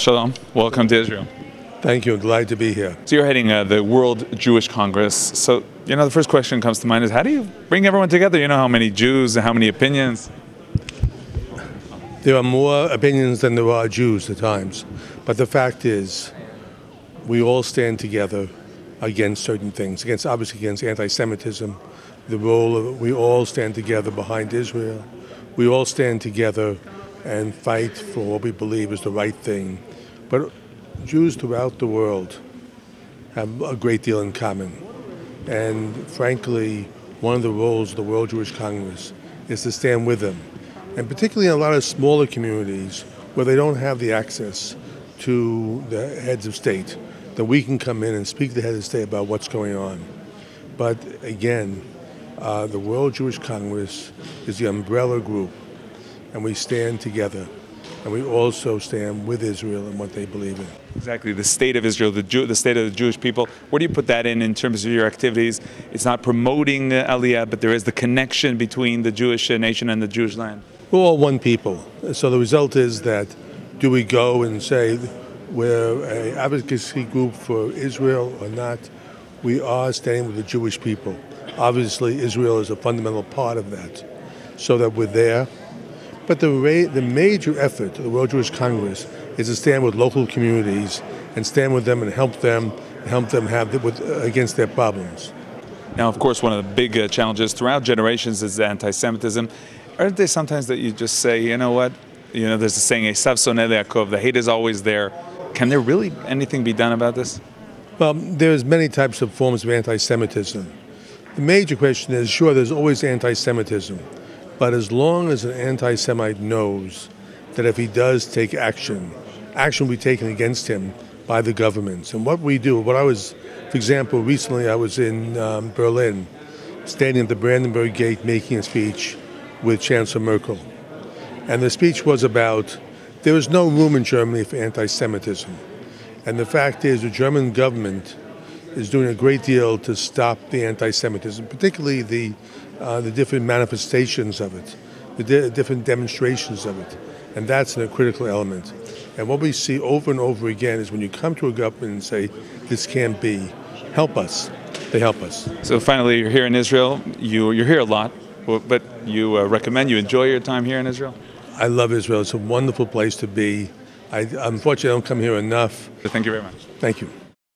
Shalom. Welcome to Israel. Thank you. Glad to be here. So you're heading the World Jewish Congress. So, the first question comes to mind is, how do you bring everyone together? You know how many Jews and how many opinions? There are more opinions than there are Jews at times. But the fact is, we all stand together against certain things, obviously against anti-Semitism. We all stand together behind Israel. We all stand together and fight for what we believe is the right thing. But Jews throughout the world have a great deal in common. And frankly, one of the roles of the World Jewish Congress is to stand with them. And particularly in a lot of smaller communities where they don't have the access to the heads of state, that we can come in and speak to the head of state about what's going on. But again, the World Jewish Congress is the umbrella group, and we stand together. And we also stand with Israel and what they believe in. Exactly. The state of Israel, the state of the Jewish people. Where do you put that in terms of your activities? It's not promoting Aliyah, but there is the connection between the Jewish nation and the Jewish land. We're all one people. So the result is that, do we go and say we're an advocacy group for Israel or not? We are standing with the Jewish people. Obviously, Israel is a fundamental part of that, so that we're there. But the major effort of the World Jewish Congress is to stand with local communities and stand with them and help them against their problems. Now, of course, one of the big challenges throughout generations is anti-Semitism. Aren't they sometimes that you just say, you know what? There's a saying, "Esav soneh Yaakov," the hate is always there. Can there really anything be done about this? Well, there's many types of forms of anti-Semitism. The major question is, sure, there's always anti-Semitism. But as long as an anti-Semite knows that if he does take action will be taken against him by the governments. And what we do, for example, recently I was in Berlin, standing at the Brandenburg Gate making a speech with Chancellor Merkel. And the speech was about, there is no room in Germany for anti-Semitism. And the fact is, the German government is doing a great deal to stop the anti-Semitism, particularly the different manifestations of it, the different demonstrations of it. And that's a critical element. And what we see over and over again is when you come to a government and say, this can't be, help us, they help us. So finally, you're here in Israel. You're here a lot, but you enjoy your time here in Israel? I love Israel. It's a wonderful place to be. Unfortunately, I don't come here enough. Thank you very much. Thank you.